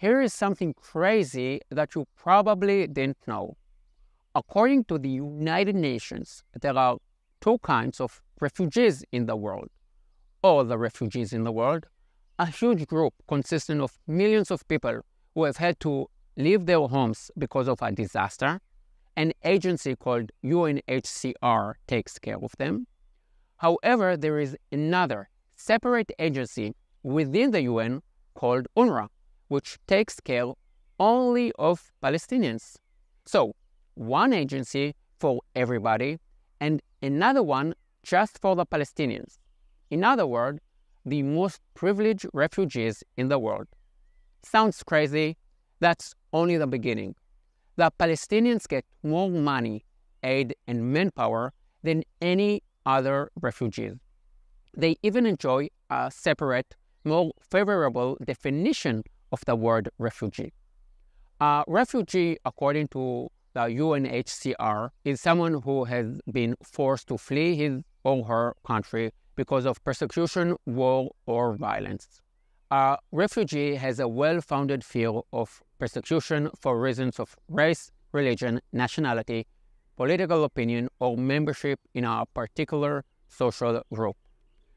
here is something crazy that you probably didn't know. According to the United Nations, there are two kinds of refugees in the world. All the refugees in the world, a huge group consisting of millions of people who have had to leave their homes because of a disaster. An agency called UNHCR takes care of them. However, there is another separate agency within the UN called UNRWA, which takes care only of Palestinians. So, one agency for everybody and another one just for the Palestinians. In other words, the most privileged refugees in the world. Sounds crazy? That's only the beginning. The Palestinians get more money, aid, and manpower than any other refugees. They even enjoy a separate, more favorable definition of the word refugee. A refugee, according to the UNHCR, is someone who has been forced to flee his or her country because of persecution, war, or violence. A refugee has a well-founded fear of persecution for reasons of race, religion, nationality, political opinion, or membership in a particular social group.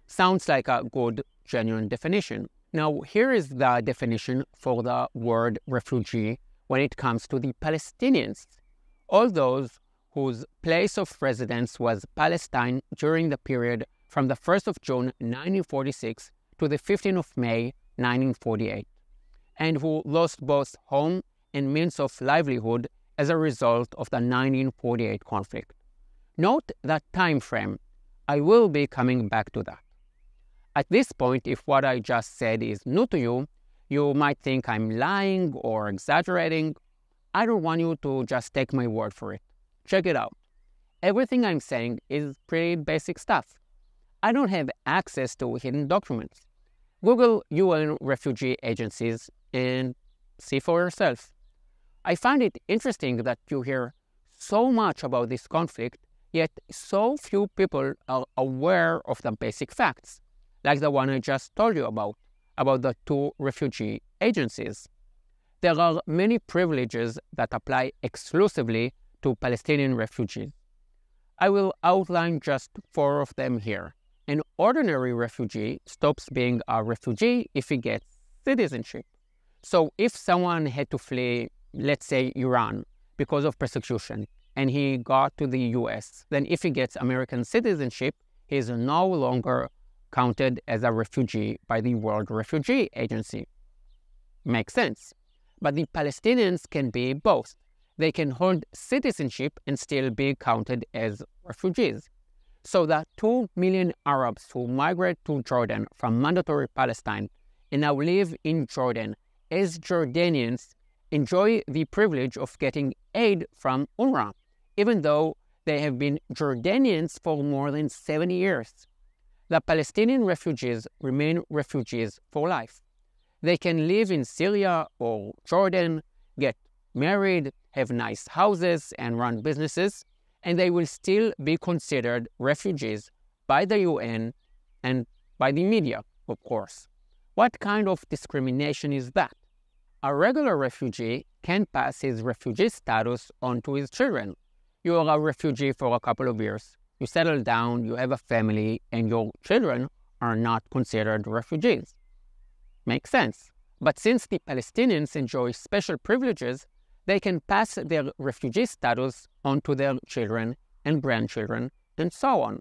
Sounds like a good, genuine definition. Now, here is the definition for the word refugee when it comes to the Palestinians. All those whose place of residence was Palestine during the period from the 1st of June 1946 to the 15th of May 1948, and who lost both home and means of livelihood as a result of the 1948 conflict. Note that time frame. I will be coming back to that. At this point, if what I just said is new to you, you might think I'm lying or exaggerating. I don't want you to just take my word for it. Check it out. Everything I'm saying is pretty basic stuff. I don't have access to hidden documents. Google UN refugee agencies and see for yourself. I find it interesting that you hear so much about this conflict, yet so few people are aware of the basic facts, like the one I just told you about the two refugee agencies. There are many privileges that apply exclusively to Palestinian refugees. I will outline just 4 of them here. An ordinary refugee stops being a refugee if he gets citizenship. So if someone had to flee, let's say Iran, because of persecution, and he got to the US, then if he gets American citizenship, he is no longer counted as a refugee by the World Refugee Agency. Makes sense. But the Palestinians can be both. They can hold citizenship and still be counted as refugees. So the 2 million Arabs who migrate to Jordan from mandatory Palestine and now live in Jordan as Jordanians enjoy the privilege of getting aid from UNRWA, even though they have been Jordanians for more than 70 years. The Palestinian refugees remain refugees for life. They can live in Syria or Jordan, get married, have nice houses, and run businesses, and they will still be considered refugees by the UN and by the media, of course. What kind of discrimination is that? A regular refugee can pass his refugee status on to his children. You are a refugee for a couple of years, you settle down, you have a family, and your children are not considered refugees. Makes sense. But since the Palestinians enjoy special privileges, they can pass their refugee status on to their children and grandchildren, and so on.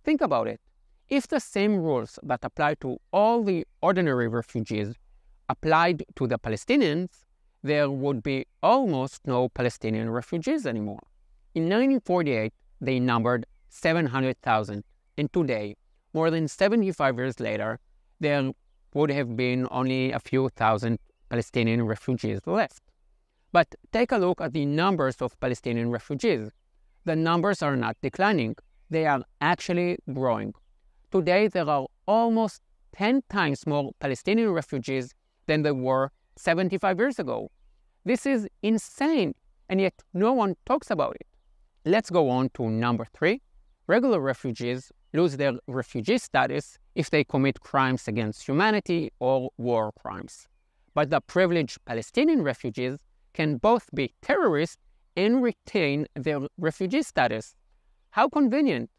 Think about it. If the same rules that apply to all the ordinary refugees applied to the Palestinians, there would be almost no Palestinian refugees anymore. In 1948, they numbered 700,000, and today, more than 75 years later, there would have been only a few thousand Palestinian refugees left. But take a look at the numbers of Palestinian refugees. The numbers are not declining, they are actually growing. Today, there are almost 10 times more Palestinian refugees than there were 75 years ago. This is insane, and yet no one talks about it. Let's go on to number 3. Regular refugees lose their refugee status if they commit crimes against humanity or war crimes. but the privileged Palestinian refugees can both be terrorists and retain their refugee status. How convenient.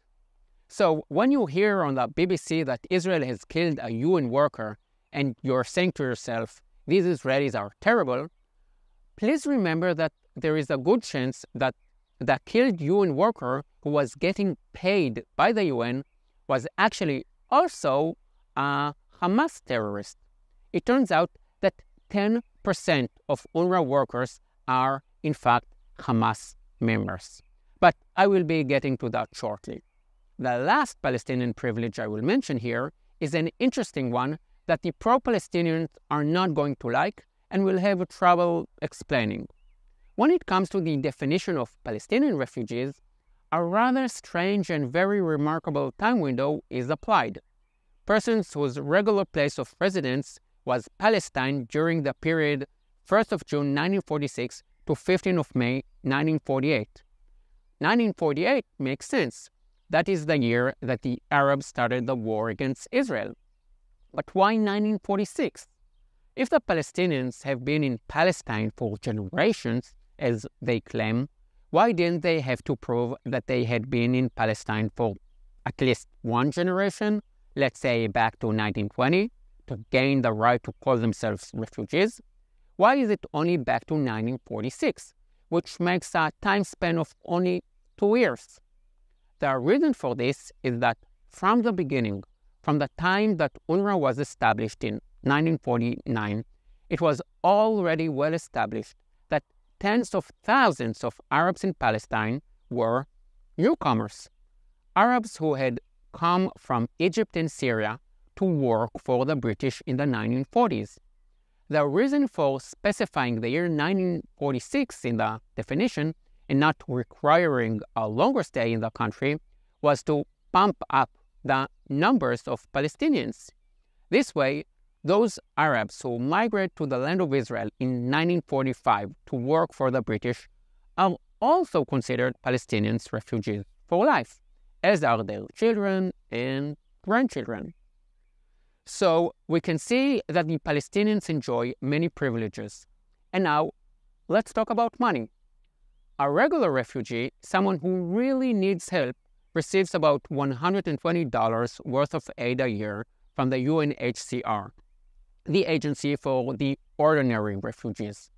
So when you hear on the BBC that Israel has killed a UN worker and you're saying to yourself, these Israelis are terrible, please remember that there is a good chance that the killed UN worker who was getting paid by the UN was actually also a Hamas terrorist. It turns out that 10% of UNRWA workers are, in fact, Hamas members. But I will be getting to that shortly. The last Palestinian privilege I will mention here is an interesting one that the pro-Palestinians are not going to like and will have trouble explaining. When it comes to the definition of Palestinian refugees, a rather strange and very remarkable time window is applied. Persons whose regular place of residence was Palestine during the period 1st of June 1946 to 15th of May 1948. 1948 makes sense. That is the year that the Arabs started the war against Israel. But why 1946? If the Palestinians have been in Palestine for generations, as they claim, why didn't they have to prove that they had been in Palestine for at least one generation, let's say back to 1920, to gain the right to call themselves refugees? Why is it only back to 1946, which makes a time span of only 2 years? The reason for this is that from the beginning, from the time that UNRWA was established in 1949, it was already well established that tens of thousands of Arabs in Palestine were newcomers. Arabs who had come from Egypt and Syria to work for the British in the 1940s. The reason for specifying the year 1946 in the definition and not requiring a longer stay in the country was to pump up the numbers of Palestinians. This way, those Arabs who migrate to the land of Israel in 1945 to work for the British are also considered Palestinians refugees for life, as are their children and grandchildren. So we can see that the Palestinians enjoy many privileges. And now, let's talk about money. A regular refugee, someone who really needs help, receives about $120 worth of aid a year from the UNHCR, the agency for the ordinary refugees.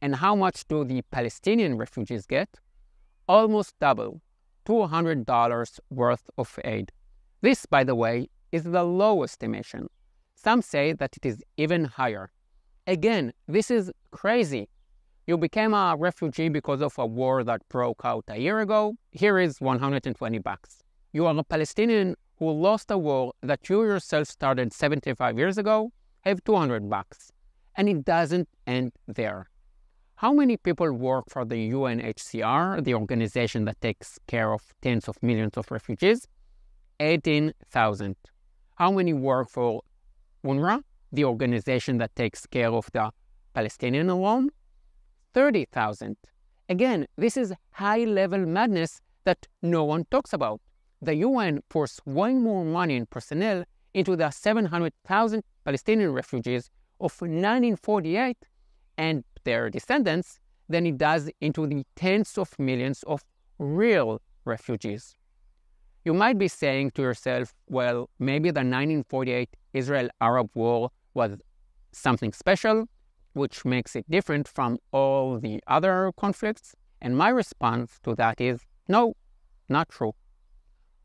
And how much do the Palestinian refugees get? Almost double, $200 worth of aid. This, by the way, is the low estimation. Some say that it is even higher. Again, this is crazy. You became a refugee because of a war that broke out a year ago. Here is $120. You are a Palestinian who lost a war that you yourself started 75 years ago, have $200. And it doesn't end there. How many people work for the UNHCR, the organization that takes care of tens of millions of refugees? 18,000. How many work for UNRWA, the organization that takes care of the Palestinian alone? 30,000. Again, this is high-level madness that no one talks about. The UN pours way more money and personnel into the 700,000 Palestinian refugees of 1948 and their descendants than it does into the tens of millions of real refugees. You might be saying to yourself, well, maybe the 1948 Israel-Arab War was something special, which makes it different from all the other conflicts. And my response to that is, no, not true.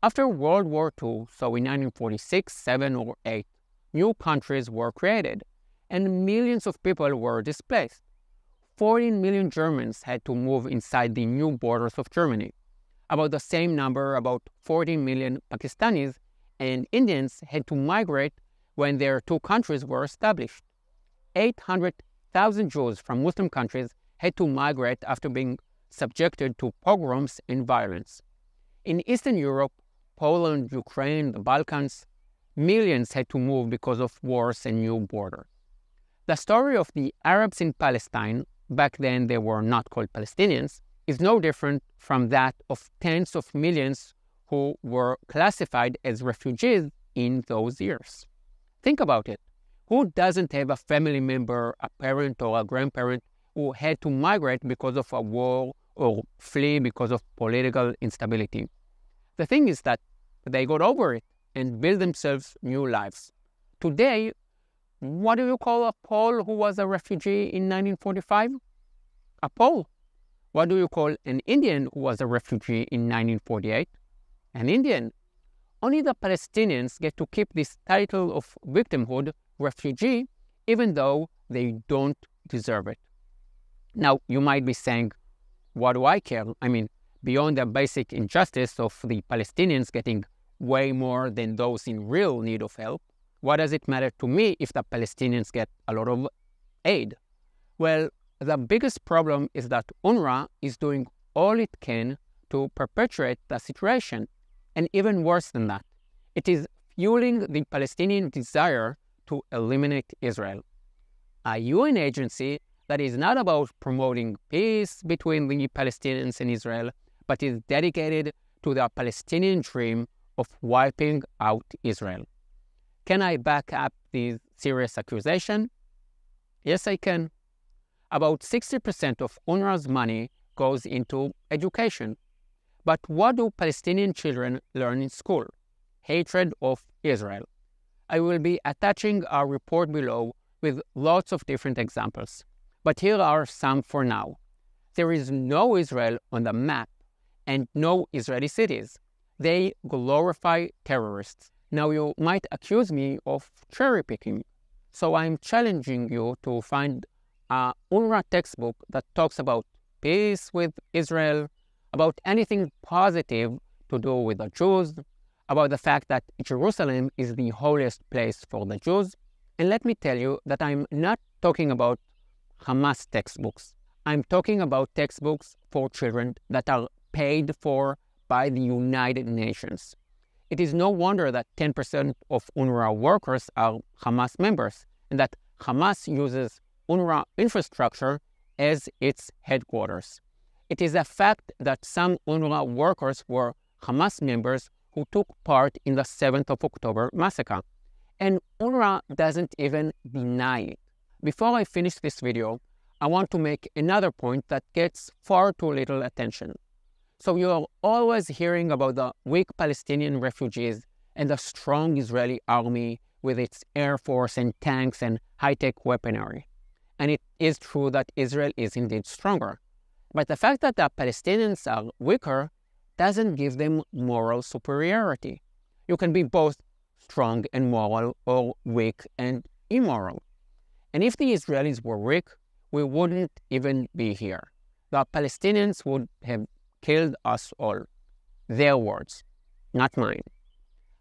After World War II, so in 1946, 7, or 8, new countries were created, and millions of people were displaced. 14 million Germans had to move inside the new borders of Germany. About the same number, about 40 million Pakistanis and Indians had to migrate when their two countries were established. 800,000 Jews from Muslim countries had to migrate after being subjected to pogroms and violence. In Eastern Europe, Poland, Ukraine, the Balkans, millions had to move because of wars and new borders. The story of the Arabs in Palestine, back then they were not called Palestinians, is no different from that of tens of millions who were classified as refugees in those years. Think about it. Who doesn't have a family member, a parent or a grandparent who had to migrate because of a war or flee because of political instability? The thing is that they got over it and built themselves new lives. Today, what do you call a Pole who was a refugee in 1945? A Pole. What do you call an Indian who was a refugee in 1948? An Indian. Only the Palestinians get to keep this title of victimhood, refugee, even though they don't deserve it. Now, you might be saying, what do I care? I mean, beyond the basic injustice of the Palestinians getting way more than those in real need of help, what does it matter to me if the Palestinians get a lot of aid? Well, the biggest problem is that UNRWA is doing all it can to perpetuate the situation. And even worse than that, it is fueling the Palestinian desire to eliminate Israel. A UN agency that is not about promoting peace between the Palestinians and Israel, but is dedicated to the Palestinian dream of wiping out Israel. Can I back up this serious accusation? Yes, I can. About 60% of UNRWA's money goes into education. But what do Palestinian children learn in school? Hatred of Israel. I will be attaching a report below with lots of different examples. But here are some for now. There is no Israel on the map and no Israeli cities. They glorify terrorists. Now you might accuse me of cherry picking. So I'm challenging you to find an UNRWA textbook that talks about peace with Israel, about anything positive to do with the Jews, about the fact that Jerusalem is the holiest place for the Jews. And let me tell you that I'm not talking about Hamas textbooks. I'm talking about textbooks for children that are paid for by the United Nations. It is no wonder that 10% of UNRWA workers are Hamas members and that Hamas uses UNRWA infrastructure as its headquarters. It is a fact that some UNRWA workers were Hamas members who took part in the 7th of October massacre. And UNRWA doesn't even deny it. Before I finish this video, I want to make another point that gets far too little attention. So you're always hearing about the weak Palestinian refugees and the strong Israeli army with its air force and tanks and high-tech weaponry. And it is true that Israel is indeed stronger. But the fact that the Palestinians are weaker doesn't give them moral superiority. You can be both strong and moral or weak and immoral. And if the Israelis were weak, we wouldn't even be here. The Palestinians would have killed us all. Their words, not mine.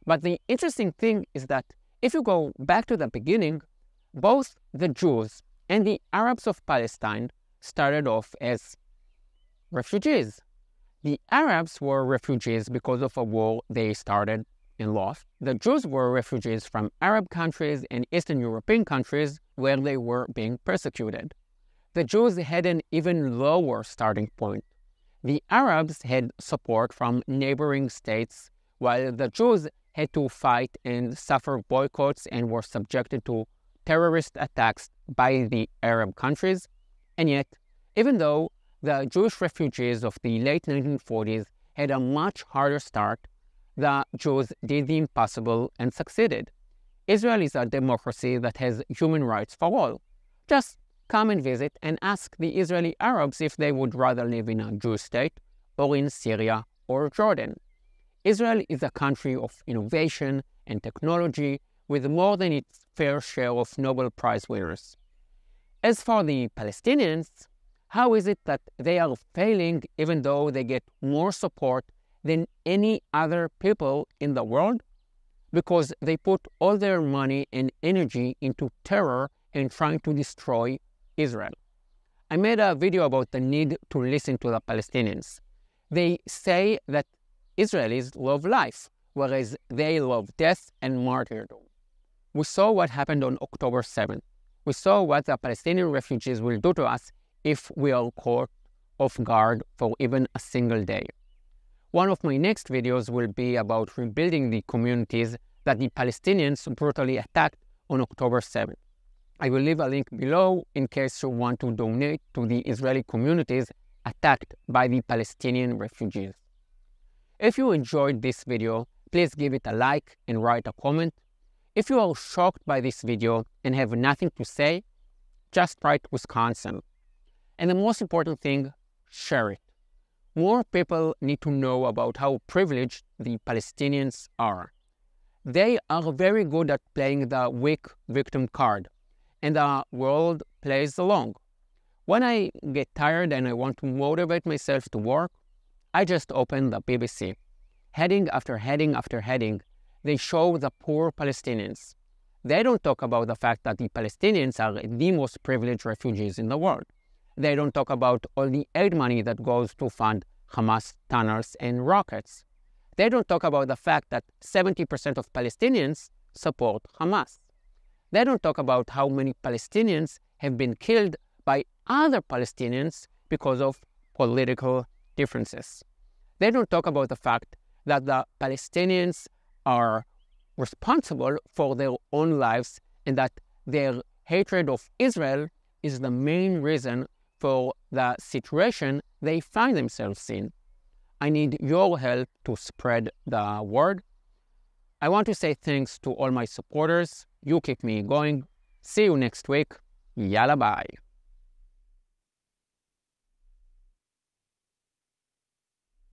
But the interesting thing is that if you go back to the beginning, both the Jews and the Arabs of Palestine started off as refugees. The Arabs were refugees because of a war they started and lost. The Jews were refugees from Arab countries and Eastern European countries where they were being persecuted. The Jews had an even lower starting point. The Arabs had support from neighboring states, while the Jews had to fight and suffer boycotts and were subjected to terrorist attacks by the Arab countries. And yet, even though the Jewish refugees of the late 1940s had a much harder start, the Jews did the impossible and succeeded. Israel is a democracy that has human rights for all. Just come and visit and ask the Israeli Arabs if they would rather live in a Jewish state or in Syria or Jordan. Israel is a country of innovation and technology with more than its fair share of Nobel Prize winners. As for the Palestinians, how is it that they are failing even though they get more support than any other people in the world? Because they put all their money and energy into terror and trying to destroy Israel. I made a video about the need to listen to the Palestinians. They say that Israelis love life, whereas they love death and martyrdom. We saw what happened on October 7th. We saw what the Palestinian refugees will do to us if we are caught off guard for even a single day. One of my next videos will be about rebuilding the communities that the Palestinians brutally attacked on October 7th. I will leave a link below in case you want to donate to the Israeli communities attacked by the Palestinian refugees. If you enjoyed this video, please give it a like and write a comment. If you are shocked by this video and have nothing to say, just write Wisconsin. And the most important thing, share it. More people need to know about how privileged the Palestinians are. They are very good at playing the weak victim card, and the world plays along. When I get tired and I want to motivate myself to work, I just open the BBC. Heading after heading after heading, they show the poor Palestinians. They don't talk about the fact that the Palestinians are the most privileged refugees in the world. They don't talk about all the aid money that goes to fund Hamas tunnels and rockets. They don't talk about the fact that 70% of Palestinians support Hamas. They don't talk about how many Palestinians have been killed by other Palestinians because of political differences. They don't talk about the fact that the Palestinians are responsible for their own lives and that their hatred of Israel is the main reason for the situation they find themselves in. I need your help to spread the word. I want to say thanks to all my supporters. You keep me going. See you next week. Yalla bye.